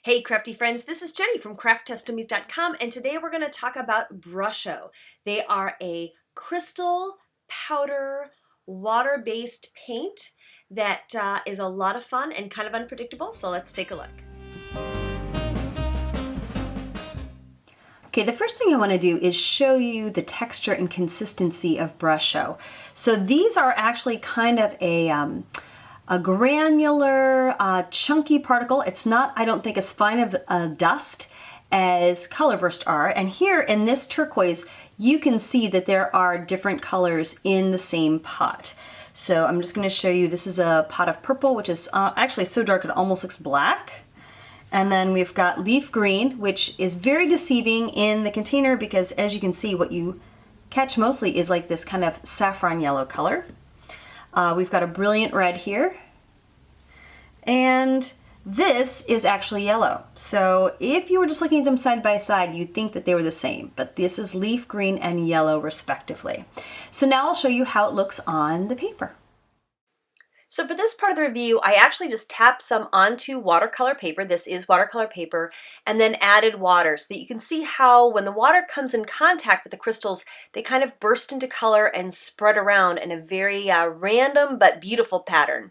Hey crafty friends, this is Jenny from crafttestdummies.com, and today we're going to talk about Brusho. They are a crystal powder water-based paint that is a lot of fun and kind of unpredictable, so let's take a look. Okay, the first thing I want to do is show you the texture and consistency of Brusho. So these are actually kind of a granular, chunky particle. It's not, I don't think, as fine of a dust as color burst are. And here in this turquoise, you can see that there are different colors in the same pot. So I'm just going to show you, this is a pot of purple, which is actually so dark it almost looks black. And then we've got leaf green, which is very deceiving in the container because, as you can see, what you catch mostly is like this kind of saffron yellow color. We've got a brilliant red here. And this is actually yellow. So if you were just looking at them side by side, you'd think that they were the same, but this is leaf green and yellow respectively. So now I'll show you how it looks on the paper. So for this part of the review, I actually just tapped some onto watercolor paper. This is watercolor paper, and then added water so that you can see how when the water comes in contact with the crystals, they kind of burst into color and spread around in a very random but beautiful pattern.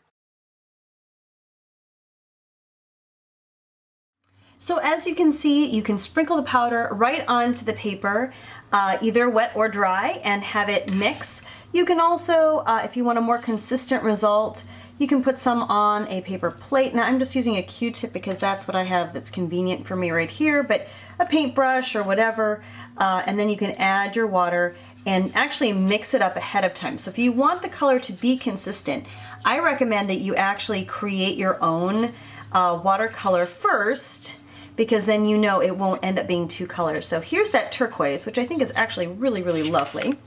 So as you can see, you can sprinkle the powder right onto the paper, either wet or dry, and have it mix. You can also, if you want a more consistent result, you can put some on a paper plate. Now I'm just using a Q-tip because that's what I have that's convenient for me right here, but a paintbrush or whatever, and then you can add your water and actually mix it up ahead of time. So if you want the color to be consistent, I recommend that you actually create your own watercolor first, because then you know it won't end up being two colors. So here's that turquoise, which I think is actually really, really lovely.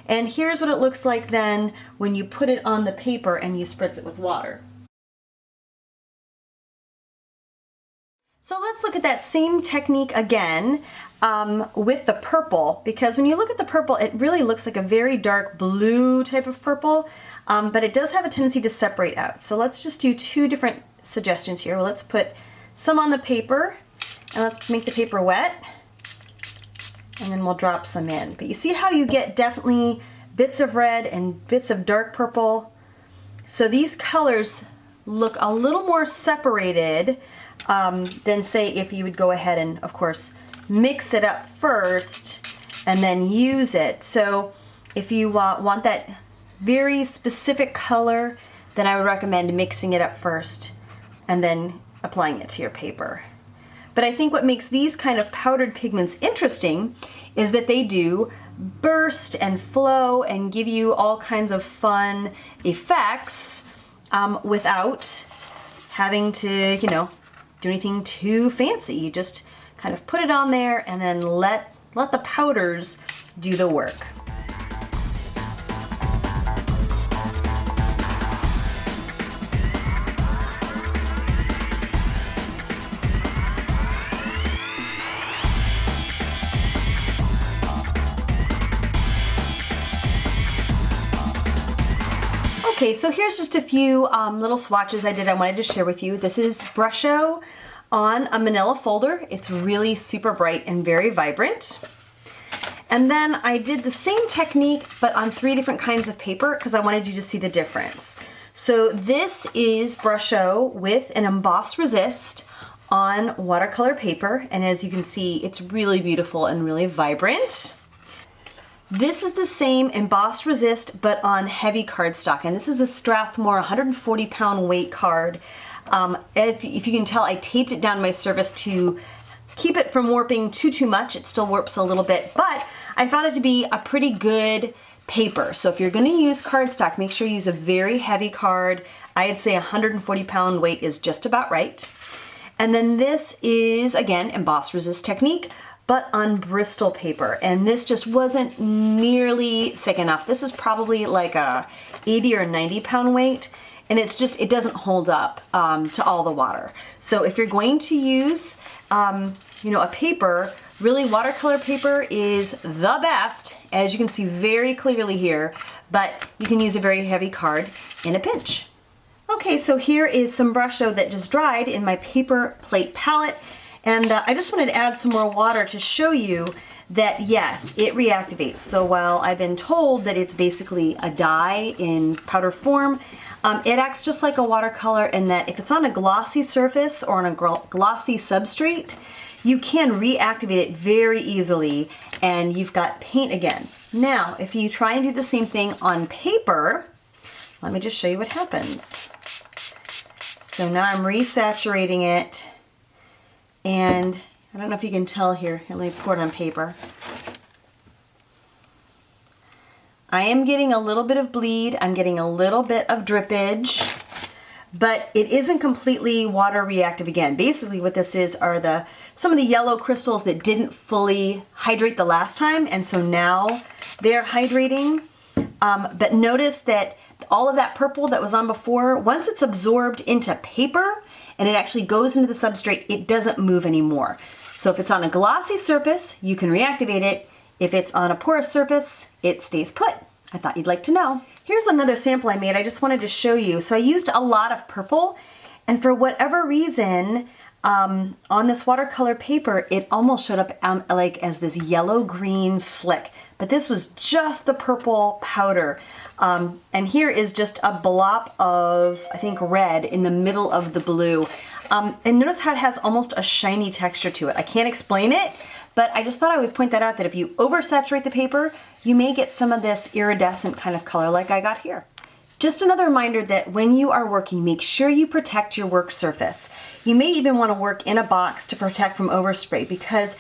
And here's what it looks like then when you put it on the paper and you spritz it with water. So let's look at that same technique again with the purple, because when you look at the purple, it really looks like a very dark blue type of purple, but it does have a tendency to separate out. So let's just do two different suggestions here. Well, let's put some on the paper, and let's make the paper wet, and then we'll drop some in. But you see how you get definitely bits of red and bits of dark purple? So these colors look a little more separated than, say, if you would go ahead and, of course, mix it up first and then use it. So if you want that very specific color, then I would recommend mixing it up first and then applying it to your paper. But I think what makes these kind of powdered pigments interesting is that they do burst and flow and give you all kinds of fun effects without having to, do anything too fancy. You just kind of put it on there and then let the powders do the work. Okay, so here's just a few little swatches I wanted to share with you. This is Brusho on a manila folder. It's really super bright and very vibrant. And then I did the same technique, but on 3 different kinds of paper because I wanted you to see the difference. So this is Brusho with an embossed resist on watercolor paper. And as you can see, it's really beautiful and really vibrant. This is the same embossed resist, but on heavy cardstock, and this is a Strathmore 140-pound weight card. If you can tell, I taped it down my surface to keep it from warping too much. It still warps a little bit, but I found it to be a pretty good paper. So if you're going to use cardstock, make sure you use a very heavy card. I'd say 140-pound weight is just about right. And then this is, again, embossed resist technique, but on Bristol paper, and this just wasn't nearly thick enough. This is probably like a 80 or 90-pound weight, and it doesn't hold up to all the water. So if you're going to use a paper, really watercolor paper is the best, as you can see very clearly here, but you can use a very heavy card in a pinch. Okay, so here is some Brusho that just dried in my paper plate palette. And I just wanted to add some more water to show you that yes, it reactivates. So while I've been told that it's basically a dye in powder form, it acts just like a watercolor in that if it's on a glossy surface or on a glossy substrate, you can reactivate it very easily and you've got paint again. Now, if you try and do the same thing on paper, let me just show you what happens. So now I'm resaturating it, and I don't know if you can tell here. Let me pour it on paper. I am getting a little bit of bleed. I'm getting a little bit of drippage, but it isn't completely water reactive again. Basically what this is are some of the yellow crystals that didn't fully hydrate the last time, and so now they're hydrating. But notice that all of that purple that was on before, once it's absorbed into paper and it actually goes into the substrate, it doesn't move anymore. So if it's on a glossy surface, you can reactivate it. If it's on a porous surface, it stays put. I thought you'd like to know. Here's another sample I made. I just wanted to show you. So I used a lot of purple, and for whatever reason, on this watercolor paper, it almost showed up like as this yellow-green slick. But this was just the purple powder. And here is just a blob of, I think, red in the middle of the blue. And notice how it has almost a shiny texture to it. I can't explain it, but I just thought I would point that out, that if you oversaturate the paper, you may get some of this iridescent kind of color like I got here. Just another reminder that when you are working, make sure you protect your work surface. You may even want to work in a box to protect from overspray, because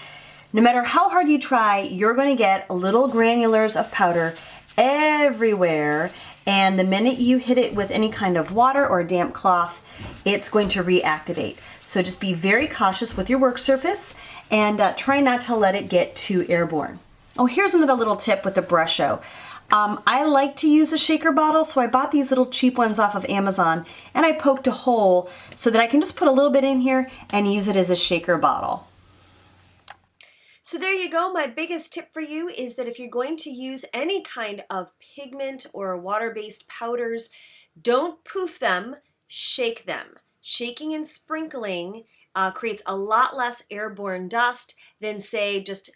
no matter how hard you try, you're going to get little granulars of powder everywhere, and the minute you hit it with any kind of water or a damp cloth, it's going to reactivate. So just be very cautious with your work surface and try not to let it get too airborne. Oh, here's another little tip with the Brusho. I like to use a shaker bottle, so I bought these little cheap ones off of Amazon, and I poked a hole so that I can just put a little bit in here and use it as a shaker bottle. So there you go. My biggest tip for you is that if you're going to use any kind of pigment or water-based powders, don't poof them, shake them. Shaking and sprinkling creates a lot less airborne dust than, say, just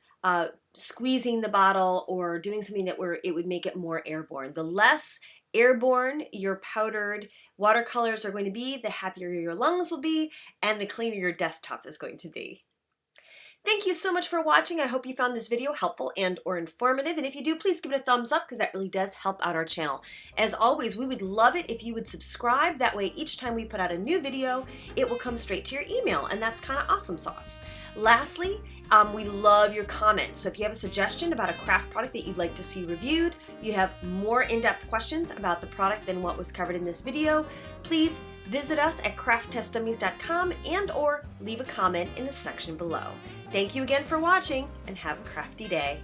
squeezing the bottle or doing something that where it would make it more airborne. The less airborne your powdered watercolors are going to be, the happier your lungs will be, and the cleaner your desktop is going to be. Thank you so much for watching. I hope you found this video helpful and or informative. And if you do, please give it a thumbs up, because that really does help out our channel. As always, we would love it if you would subscribe. That way, each time we put out a new video, it will come straight to your email. And that's kind of awesome sauce. Lastly, we love your comments. So if you have a suggestion about a craft product that you'd like to see reviewed, you have more in-depth questions about the product than what was covered in this video, please visit us at crafttestdummies.com and or leave a comment in the section below. Thank you again for watching, and have a crafty day.